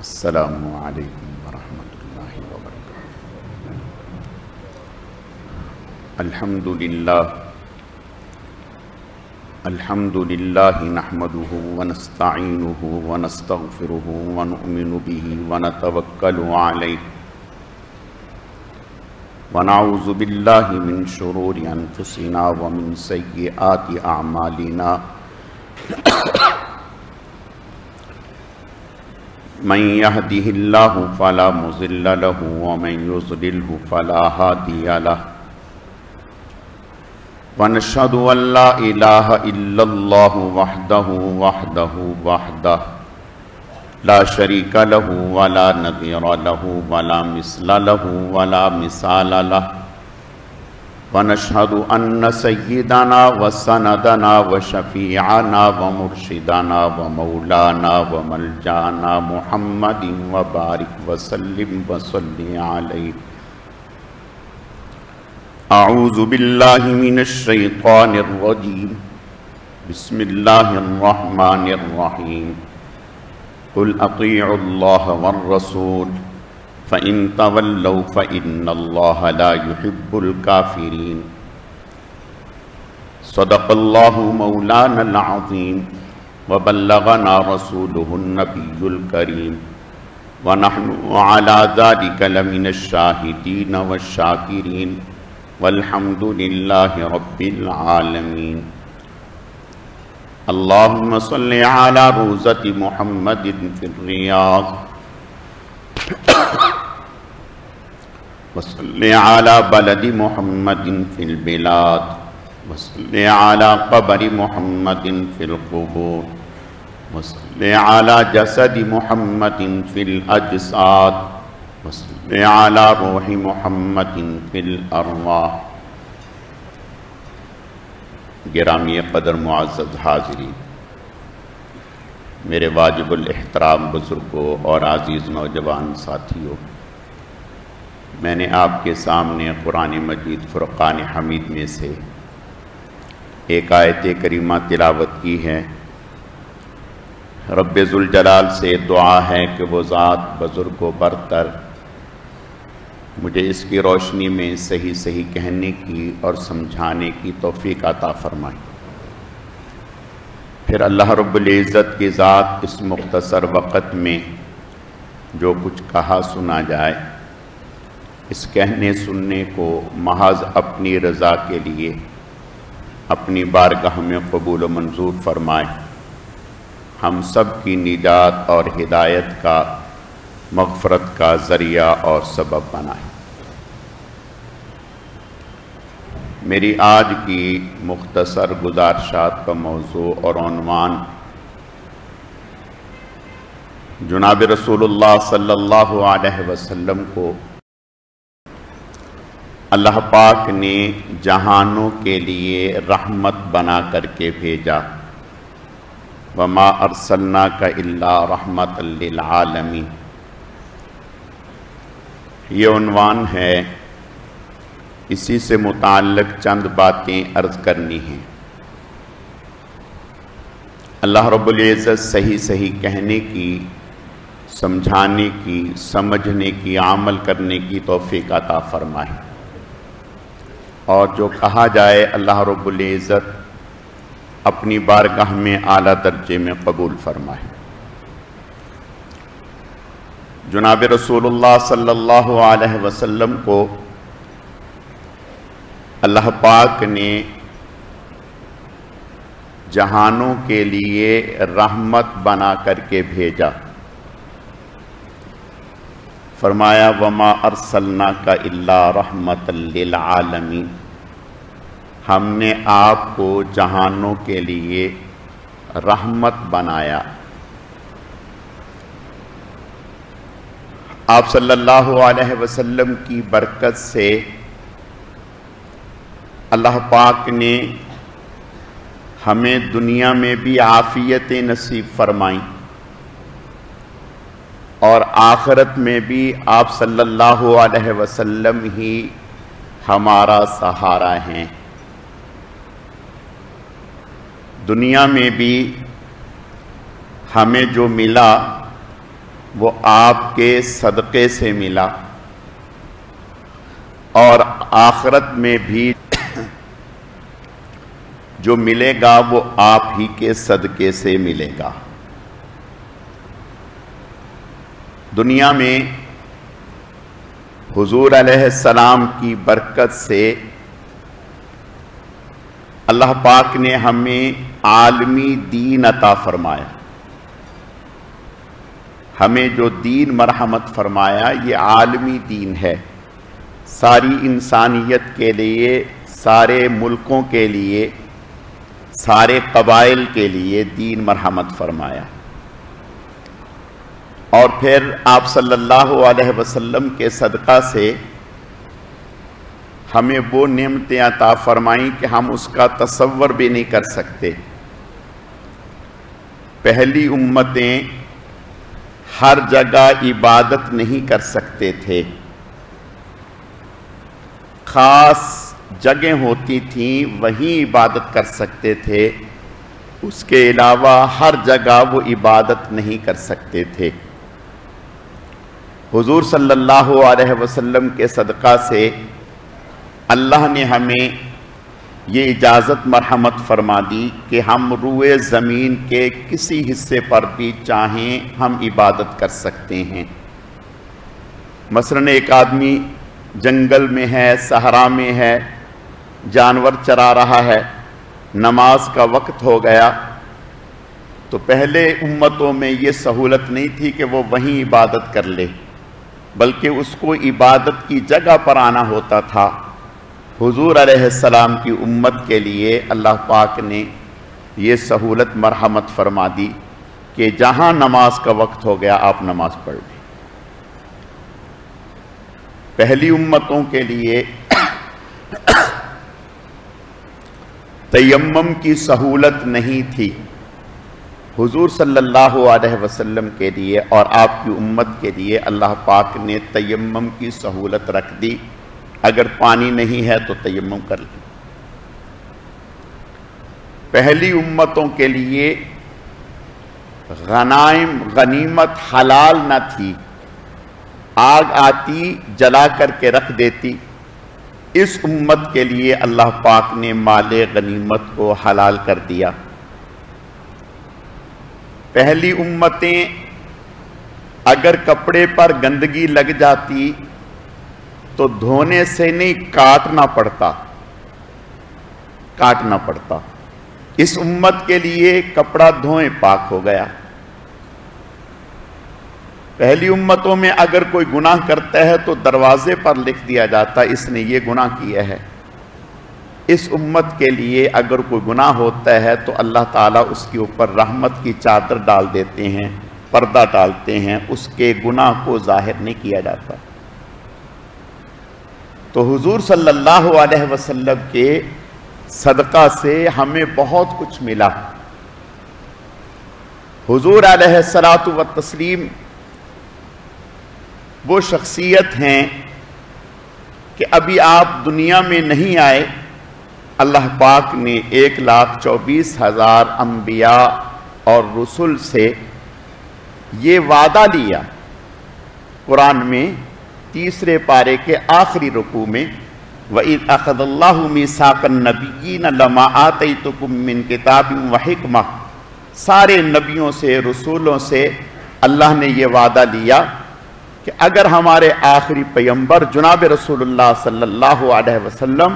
السلام علیکم ورحمۃ اللہ وبرکاتہ۔ الحمد للہ نحمده ونستعینه ونستغفره ونؤمن به ونتوکل علیہ ونعوذ باللہ من شرور انفسنا ومن سیئات اعمالنا من يهده الله فلا مضل له ومن يضلل فلا هادي له ونشهد أن لا إله إلا الله وحده لا شريك له ولا نظير له ولا مثل له ولا مثال له ونشهد أن سيدنا وسندنا وشفيعنا ومرشدنا ومولانا وملجانا محمد وبارك وسلم وصل عليه۔ أعوذ بالله من الشيطان الرجيم، بسم الله الرحمن الرحيم، قل أطيعوا الله والرسول فإن تولوا فإن الله لا يحب الكافرين۔ صدق الله مولانا العظيم وبلغنا رسوله النبي الكريم ونحن على ذلك لمن الشاهدين والشاكرين والحمد لله رب العالمين۔ اللهم صل على روضة محمد في الرياض وصل على بلد محمد في البلاد وصل على قبر محمد في القبور وصل على جسد محمد في الأجساد وصل على روح محمد في الأرواح۔ گرامی قدر معزز حاضرین، میرے واجب الاحترام بزرگوں اور عزیز نوجوان ساتھیوں، میں نے آپ کے سامنے قرآن مجید فرقان حمید میں سے ایک آیت کریمہ تلاوت کی ہے۔ رب ذوالجلال سے دعا ہے کہ وہ ذات بزرگ و برتر مجھے اس کی روشنی میں صحیح صحیح کہنے کی اور سمجھانے کی توفیق عطا فرمائے۔ پھر اللہ رب العزت کی ذات اس مختصر وقت میں جو کچھ کہا سنا جائے، اس کہنے سننے کو محض اپنی رضا کے لیے اپنی بارگاہ میں قبول و منظور فرمائے، ہم سب کی نجات اور ہدایت کا، مغفرت کا ذریعہ اور سبب بنائے۔ میری آج کی مختصر گزارشات کا موضوع اور عنوان جناب رسول اللہ صلی اللہ علیہ وسلم کو اللہ پاک نے جہانوں کے لیے رحمت بنا کر کے بھیجا، وما ارسلناک الا رحمۃ للعالمین۔ یہ عنوان ہے، اسی سے متعلق چند باتیں عرض کرنی ہیں۔ اللہ رب العزت صحیح صحیح کہنے کی، سمجھانے کی، سمجھنے کی، عمل کرنے کی توفیق عطا فرمائے، اور جو کہا جائے اللہ رب العزت اپنی بارگاہ میں اعلیٰ درجے میں قبول فرمائے۔ جناب رسول اللہ صلی اللہ علیہ وسلم کو اللہ پاک نے جہانوں کے لیے رحمت بنا کر کے بھیجا۔ فرمایا وما ارسلناک الا رحمۃ للعالمین، ہم نے آپ کو جہانوں کے لیے رحمت بنایا۔ آپ صلی اللہ علیہ وسلم کی برکت سے اللہ پاک نے ہمیں دنیا میں بھی عافیتیں نصیب فرمائیں، اور آخرت میں بھی آپ صلی اللہ علیہ وسلم ہی ہمارا سہارا ہیں۔ دنیا میں بھی ہمیں جو ملا وہ آپ کے صدقے سے ملا، اور آخرت میں بھی جو ملے گا وہ آپ ہی کے صدقے سے ملے گا۔ دنیا میں حضور علیہ السلام کی برکت سے اللہ پاک نے ہمیں عالمی دین عطا فرمایا۔ ہمیں جو دین مرحمت فرمایا یہ عالمی دین ہے، ساری انسانیت کے لیے، سارے ملکوں کے لیے، سارے قبائل کے لیے دین مرحمت فرمایا۔ اور پھر آپ صلی اللہ علیہ وسلم کے صدقہ سے ہمیں وہ نعمتیں عطا فرمائیں کہ ہم اس کا تصور بھی نہیں کر سکتے۔ پہلی امتیں ہر جگہ عبادت نہیں کر سکتے تھے، خاص جگہ ہوتی تھیں وہیں عبادت کر سکتے تھے، اس کے علاوہ ہر جگہ وہ عبادت نہیں کر سکتے تھے۔ حضور صلی اللہ علیہ وسلم کے صدقہ سے اللہ نے ہمیں یہ اجازت مرحمت فرما دی کہ ہم روئے زمین کے کسی حصے پر بھی چاہیں ہم عبادت کر سکتے ہیں۔ مثلاً ایک آدمی جنگل میں ہے، صحرا میں ہے، جانور چرا رہا ہے، نماز کا وقت ہو گیا، تو پہلے امتوں میں یہ سہولت نہیں تھی کہ وہ وہیں عبادت کر لے، بلکہ اس کو عبادت کی جگہ پر آنا ہوتا تھا۔ حضور علیہ السلام کی امت کے لیے اللہ پاک نے یہ سہولت مرحمت فرما دی کہ جہاں نماز کا وقت ہو گیا آپ نماز پڑھ لیں۔ پہلی امتوں کے لیے تیمم کی سہولت نہیں تھی، حضور صلی اللہ علیہ وسلم کے لیے اور آپ کی امت کے لیے اللہ پاک نے تیمم کی سہولت رکھ دی۔ اگر پانی نہیں ہے تو تیمم کر لیں۔ پہلی امتوں کے لیے غنیمت حلال نہ تھی، آگ آتی جلا کر کے رکھ دیتی۔ اس امت کے لیے اللہ پاک نے مال غنیمت کو حلال کر دیا۔ پہلی امتیں اگر کپڑے پر گندگی لگ جاتی تو دھونے سے نہیں کاٹنا پڑتا۔ اس امت کے لیے کپڑا دھوئیں پاک ہو گیا۔ پہلی امتوں میں اگر کوئی گناہ کرتا ہے تو دروازے پر لکھ دیا جاتا اس نے یہ گناہ کیا ہے۔ اس امت کے لیے اگر کوئی گناہ ہوتا ہے تو اللہ تعالیٰ اس کے اوپر رحمت کی چادر ڈال دیتے ہیں، پردہ ڈالتے ہیں، اس کے گناہ کو ظاہر نہیں کیا جاتا۔ تو حضور صلی اللہ علیہ وسلم کے صدقہ سے ہمیں بہت کچھ ملا۔ حضور علیہ الصلاۃ والتسلیم وہ شخصیت ہیں کہ ابھی آپ دنیا میں نہیں آئے، اللہ پاک نے 1,24,000 انبیاء اور رسل سے یہ وعدہ لیا۔ قرآن میں تیسرے پارے کے آخری رکوع میں وَإِذْ أَخَذَ اللَّهُ مِيثَاقَ النَّبِيِّينَ لَمَا آتَيْتُكُم مِّن كِتَابٍ وَحِكْمَةٍ، سارے نبیوں سے، رسولوں سے اللہ نے یہ وعدہ لیا کہ اگر ہمارے آخری پیغمبر جناب رسول اللہ صلی اللہ علیہ وسلم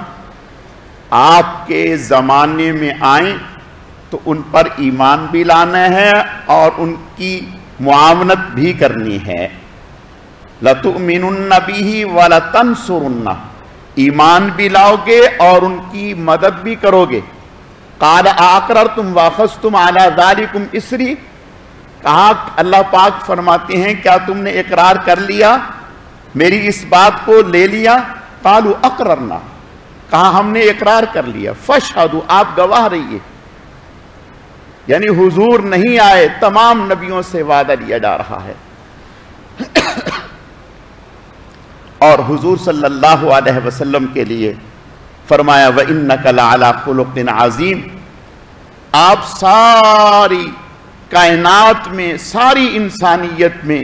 آپ کے زمانے میں آئیں تو ان پر ایمان بھی لانا ہے اور ان کی معاونت بھی کرنی ہے۔ لَتُؤْمِنُنَّ بِهِ وَلَتَنْصُرُنَّهُ، ایمان بھی لاؤ گے اور ان کی مدد بھی کرو گے۔ قَالَ أَأَقْرَرْتُمْ وَأَخَذْتُمْ عَلَى ذَلِكُمْ إِصْرِي، کہا اللہ پاک فرماتے ہیں کیا تم نے اقرار کر لیا، میری اس بات کو لے لیا؟ قَالُوا أَقْرَرْنَا، کہا ہم نے اقرار کر لیا۔ فَاشْهَدُوا، آپ گواہ رہیے۔ یعنی حضور نہیں آئے، تمام نبیوں سے وعدہ لیا جا رہا ہے۔ اور حضور صلی اللہ علیہ وسلم کے لیے فرمایا وَإِنَّكَ لَعَلَىٰ خُلُقٍ عَظِيمٍ، آپ ساری کائنات میں، ساری انسانیت میں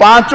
5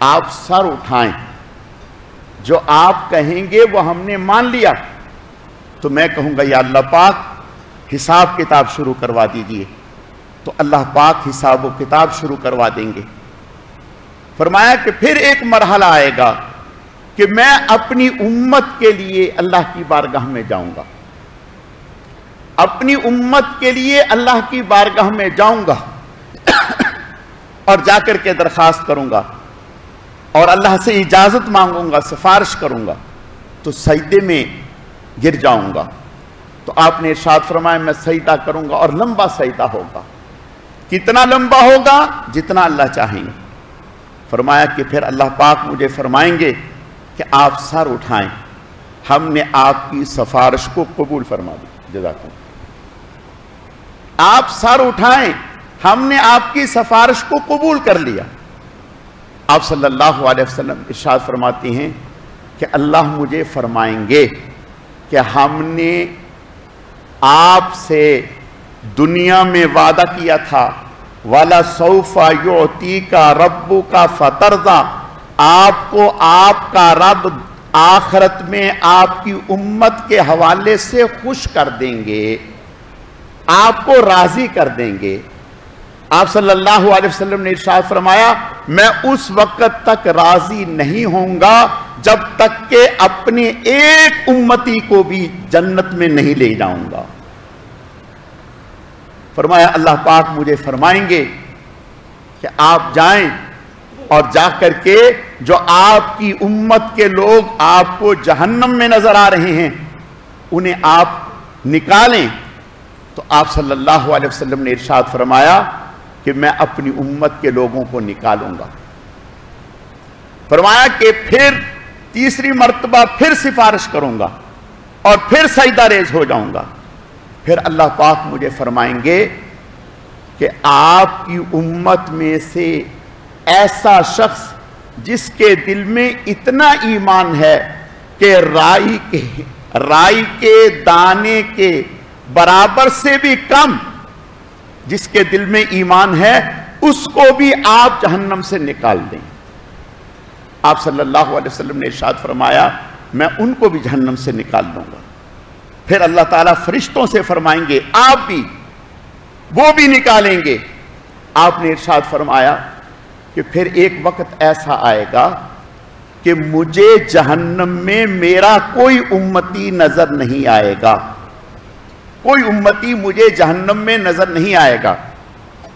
آپ سر اٹھائیں، جو آپ کہیں گے وہ ہم نے مان لیا، تو میں کہوں گا یا اللہ پاک حساب کتاب شروع کروا دیجئے، تو اللہ پاک حساب و کتاب شروع کروا دیں گے۔ فرمایا کہ پھر ایک مرحلہ آئے گا کہ میں اپنی امت کے لیے اللہ کی بارگاہ میں جاؤں گا، اپنی امت کے لیے اللہ کی بارگاہ میں جاؤں گا اور جا کر کے درخواست کروں گا اور اللہ سے اجازت مانگوں گا، سفارش کروں گا، تو سجدے میں گر جاؤں گا۔ تو آپ نے ارشاد فرمایا میں سجدہ کروں گا اور لمبا سجدہ ہوگا۔ کتنا لمبا ہوگا؟ جتنا اللہ چاہیں گے۔ فرمایا کہ پھر اللہ پاک مجھے فرمائیں گے کہ آپ سر اٹھائیں، ہم نے آپ کی سفارش کو قبول فرما دی، جزاکم۔ آپ سر اٹھائیں، ہم نے آپ کی سفارش کو قبول کر لیا۔ آپ صلی اللہ علیہ وسلم ارشاد فرماتی ہیں کہ اللہ مجھے فرمائیں گے کہ ہم نے آپ سے دنیا میں وعدہ کیا تھا وَلَسَوْفَ يُعْتِيكَ رَبُّكَ فَتَرْضَىٰ، آپ کو آپ کا رب آخرت میں آپ کی امت کے حوالے سے خوش کر دیں گے، آپ کو راضی کر دیں گے۔ آپ صلی اللہ علیہ وسلم نے ارشاد فرمایا میں اس وقت تک راضی نہیں ہوں گا جب تک کہ اپنے ایک امتی کو بھی جنت میں نہیں لے جاؤں گا۔ فرمایا اللہ پاک مجھے فرمائیں گے کہ آپ جائیں اور جا کر کے جو آپ کی امت کے لوگ آپ کو جہنم میں نظر آ رہے ہیں انہیں آپ نکالیں۔ تو آپ صلی اللہ علیہ وسلم نے ارشاد فرمایا کہ میں اپنی امت کے لوگوں کو نکالوں گا۔ فرمایا کہ پھر تیسری مرتبہ پھر سفارش کروں گا اور پھر سجدہ ریز ہو جاؤں گا۔ پھر اللہ پاک مجھے فرمائیں گے کہ آپ کی امت میں سے ایسا شخص جس کے دل میں اتنا ایمان ہے کہ رائی کے دانے کے برابر سے بھی کم جس کے دل میں ایمان ہے اس کو بھی آپ جہنم سے نکال دیں۔ آپ صلی اللہ علیہ وسلم نے ارشاد فرمایا میں ان کو بھی جہنم سے نکال دوں گا۔ پھر اللہ تعالیٰ فرشتوں سے فرمائیں گے آپ بھی، وہ بھی نکالیں گے۔ آپ نے ارشاد فرمایا کہ پھر ایک وقت ایسا آئے گا کہ مجھے جہنم میں میرا کوئی امتی نظر نہیں آئے گا، کوئی امتی مجھے جہنم میں نظر نہیں آئے گا۔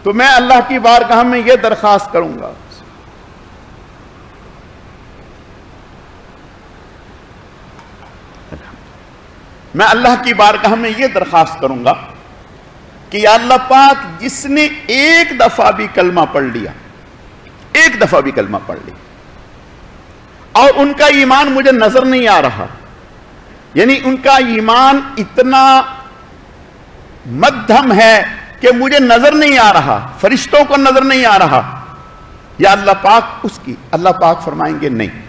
تو میں اللہ کی بارگاہ میں یہ درخواست کروں گا، میں اللہ کی بارگاہ میں یہ درخواست کروں گا کہ یا اللہ پاک جس نے ایک دفعہ بھی کلمہ پڑھ لیا، ایک دفعہ بھی کلمہ پڑھ لیا اور ان کا ایمان مجھے نظر نہیں آ رہا، یعنی ان کا ایمان اتنا مدھم ہے کہ مجھے نظر نہیں آ رہا، فرشتوں کو نظر نہیں آ رہا، یا اللہ پاک اس کی، اللہ پاک فرمائیں گے نہیں،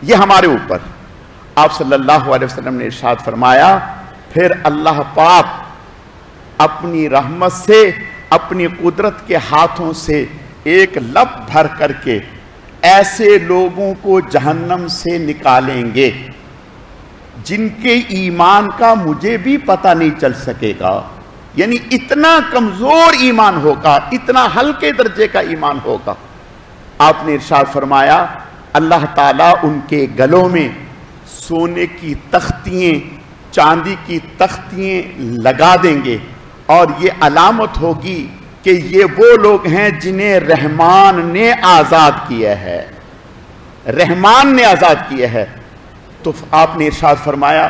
یہ ہمارے اوپر۔ آپ صلی اللہ علیہ وسلم نے ارشاد فرمایا پھر اللہ پاک اپنی رحمت سے اپنی قدرت کے ہاتھوں سے ایک لپ بھر کر کے ایسے لوگوں کو جہنم سے نکالیں گے جن کے ایمان کا مجھے بھی پتہ نہیں چل سکے گا، یعنی اتنا کمزور ایمان ہوگا، اتنا ہلکے درجے کا ایمان ہوگا۔ آپ نے ارشاد فرمایا اللہ تعالیٰ ان کے گلوں میں سونے کی تختیاں، چاندی کی تختیاں لگا دیں گے اور یہ علامت ہوگی کہ یہ وہ لوگ ہیں جنہیں رحمان نے آزاد کیا ہے، رحمان نے آزاد کیا ہے۔ تو آپ نے ارشاد فرمایا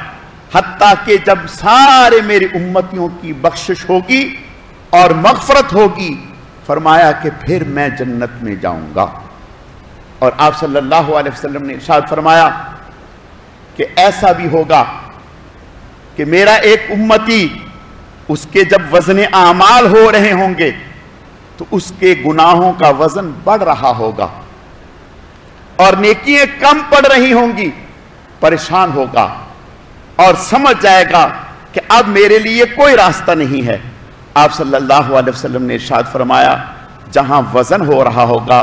حتیٰ کہ جب سارے میری امتیوں کی بخشش ہوگی اور مغفرت ہوگی، فرمایا کہ پھر میں جنت میں جاؤں گا۔ اور آپ صلی اللہ علیہ وسلم نے ارشاد فرمایا کہ ایسا بھی ہوگا کہ میرا ایک امتی اس کے جب وزن اعمال ہو رہے ہوں گے تو اس کے گناہوں کا وزن بڑھ رہا ہوگا اور نیکیاں کم پڑ رہی ہوں گی، پریشان ہوگا اور سمجھ جائے گا کہ اب میرے لیے کوئی راستہ نہیں ہے۔ آپ صلی اللہ علیہ وسلم نے ارشاد فرمایا جہاں وزن ہو رہا ہوگا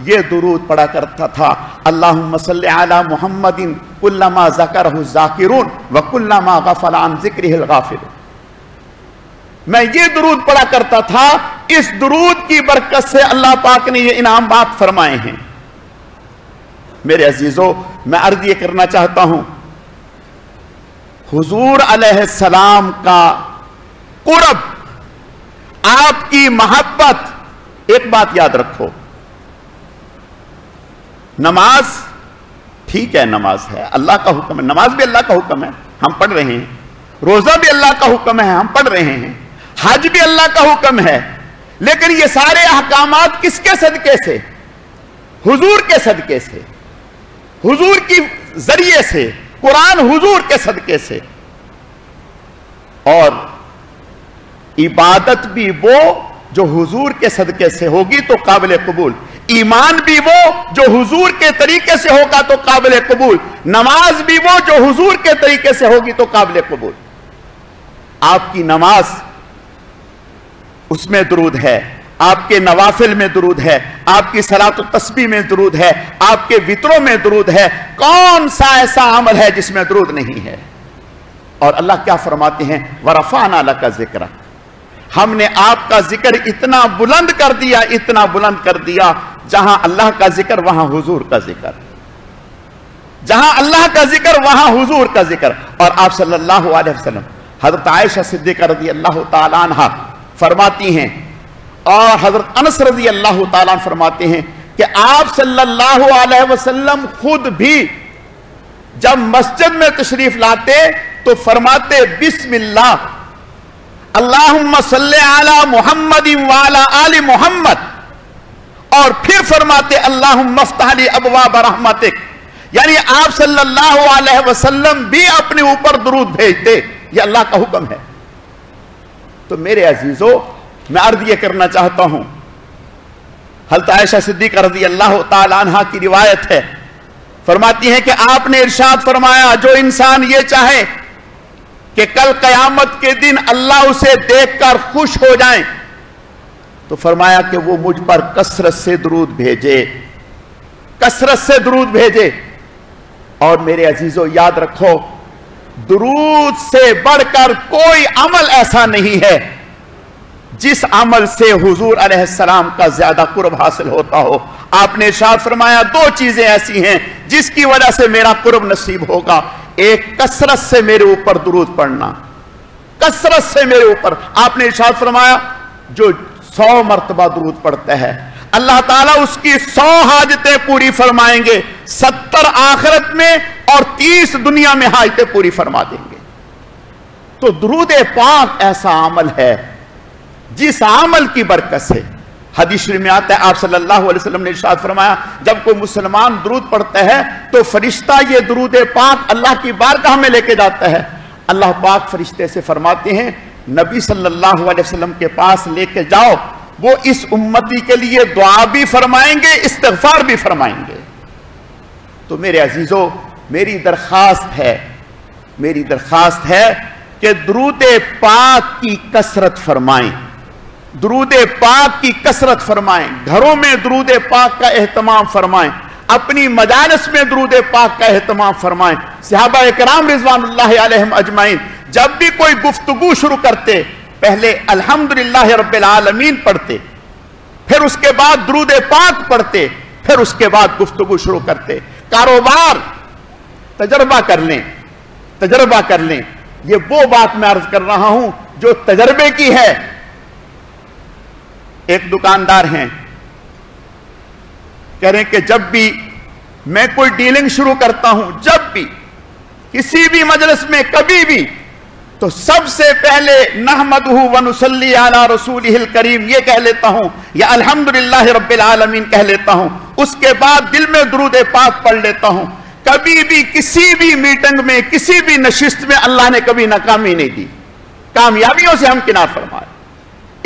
یہ درود پڑھا کرتا تھا، اللہم صلی علی محمد کلما ذکرہ الذاکرون وکلما غفل عن ذکرہ الغافلون۔ میں یہ درود پڑھا کرتا تھا، اس درود کی برکت سے اللہ پاک نے یہ انعامات فرمائے ہیں۔ میرے عزیزو، میں عرض یہ کرنا چاہتا ہوں، حضور علیہ السلام کا قرب، آپ کی محبت، ایک بات یاد رکھو، نماز ٹھیک ہے، نماز ہے، اللہ کا حکم ہے، نماز بھی اللہ کا حکم ہے، ہم پڑھ رہے ہیں، روزہ بھی اللہ کا حکم ہے، ہم پڑھ رہے ہیں، حج بھی اللہ کا حکم ہے، لیکن یہ سارے احکامات کس کے صدقے سے؟ حضور کے صدقے سے، حضور کی ذریعے سے، قرآن حضور کے صدقے سے۔ اور عبادت بھی وہ جو حضور کے صدقے سے ہوگی تو قابل قبول، ایمان بھی وہ جو حضور کے طریقے سے ہوگا تو قابل قبول، نماز بھی وہ جو حضور کے طریقے سے ہوگی تو قابل قبول۔ آپ کی نماز، اس میں درود ہے، آپ کے نوافل میں درود ہے، آپ کی صلاۃ و تسبیح میں درود ہے، آپ کے وطروں میں درود ہے، کون سا ایسا عمل ہے جس میں درود نہیں ہے؟ اور اللہ کیا فرماتے ہیں؟ وَرَفَعْنَا لَكَ ذِكْرَكَ، ہم نے آپ کا ذکر اتنا بلند کر دیا، اتنا بلند کر دیا، جہاں اللہ کا ذکر وہاں حضور کا ذکر، جہاں اللہ کا ذکر وہاں حضور کا ذکر۔ اور آپ صلی اللہ علیہ وسلم، حضرت عائشہ صدیقہ رضی اللہ تعالیٰ عنہ فرماتی ہیں، اور حضرت انس رضی اللہ تعالیٰ عنہ فرماتے ہیں کہ آپ صلی اللہ علیہ وسلم خود بھی جب مسجد میں تشریف لاتے تو فرماتے بسم اللہ، اللہم صلی علی محمد وعلی آل محمد، اور پھر فرماتے اللہم افتح لی ابواب رحمتک، یعنی آپ صلی اللہ علیہ وسلم بھی اپنے اوپر درود بھیجتے، یہ اللہ کا حکم ہے۔ تو میرے عزیزو، میں عرض یہ کرنا چاہتا ہوں، حضرت عائشہ صدیقہ رضی اللہ تعالی عنہا کی روایت ہے، فرماتی ہیں کہ آپ نے ارشاد فرمایا، جو انسان یہ چاہے کہ کل قیامت کے دن اللہ اسے دیکھ کر خوش ہو جائیں، تو فرمایا کہ وہ مجھ پر کثرت سے درود بھیجے، کثرت سے درود بھیجے۔ اور میرے عزیزو یاد رکھو، درود سے بڑھ کر کوئی عمل ایسا نہیں ہے جس عمل سے حضور علیہ السلام کا زیادہ قرب حاصل ہوتا ہو۔ آپ نے ارشاد فرمایا دو چیزیں ایسی ہیں جس کی وجہ سے میرا قرب نصیب ہوگا، ایک کثرت سے میرے اوپر درود پڑھنا، کثرت سے میرے اوپر۔ آپ نے ارشاد فرمایا جو 100 مرتبہ درود پڑھتا ہے اللہ تعالیٰ اس کی 100 حاجتیں پوری فرمائیں گے، 70 آخرت میں اور 30 دنیا میں حاجتیں پوری فرما دیں گے۔ تو درود پاک ایسا عمل ہے جس عمل کی برکت سے، حدیث شریف میں آتا ہے آپ صلی اللہ علیہ وسلم نے ارشاد فرمایا جب کوئی مسلمان درود پڑھتا ہے تو فرشتہ یہ درود پاک اللہ کی بارگاہ میں لے کے جاتا ہے، اللہ پاک فرشتے سے فرماتے ہیں نبی صلی اللہ علیہ وسلم کے پاس لے کے جاؤ، وہ اس امتی کے لیے دعا بھی فرمائیں گے، استغفار بھی فرمائیں گے۔ تو میرے عزیزو، میری درخواست ہے کہ درود پاک کی کثرت فرمائیں، درود پاک کی کثرت فرمائیں، گھروں میں درود پاک کا اہتمام فرمائیں، اپنی مجالس میں درود پاک کا اہتمام فرمائیں۔ صحابہ اکرام رضوان اللہ علیہم اجمعین جب بھی کوئی گفتگو شروع کرتے پہلے الحمدللہ رب العالمین پڑھتے، پھر اس کے بعد درود پاک پڑھتے، پھر اس کے بعد گفتگو شروع کرتے۔ کاروبار تجربہ کر لیں، یہ وہ بات میں عرض کر رہا ہوں جو تجربے کی ہے۔ ایک دکاندار ہیں، کہہ رہے ہیں کہ جب بھی میں کوئی ڈیلنگ شروع کرتا ہوں، جب بھی کسی بھی مجلس میں کبھی بھی، تو سب سے پہلے نحمدہ ونصلی علی رسولہ الکریم یہ کہہ لیتا ہوں، یا الحمدللہ رب العالمین کہہ لیتا ہوں، اس کے بعد دل میں درود پاک پڑھ لیتا ہوں۔ کبھی بھی کسی بھی میٹنگ میں، کسی بھی نشست میں اللہ نے کبھی ناکامی نہیں دی، کامیابیوں سے ہم کنار فرمائے۔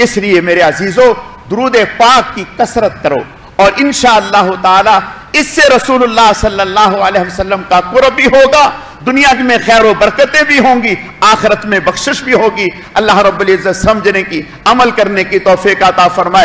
اس لیے میرے عزیزو، درود پاک کی کثرت کرو، اور انشاءاللہ تعالی اس سے رسول اللہ صلی اللہ علیہ وسلم کا قرب بھی ہوگا، دنیا میں خیر و برکتیں بھی ہوں گی، آخرت میں بخشش بھی ہوگی۔ اللہ رب العزت سمجھنے کی، عمل کرنے کی توفیق عطا فرمائے۔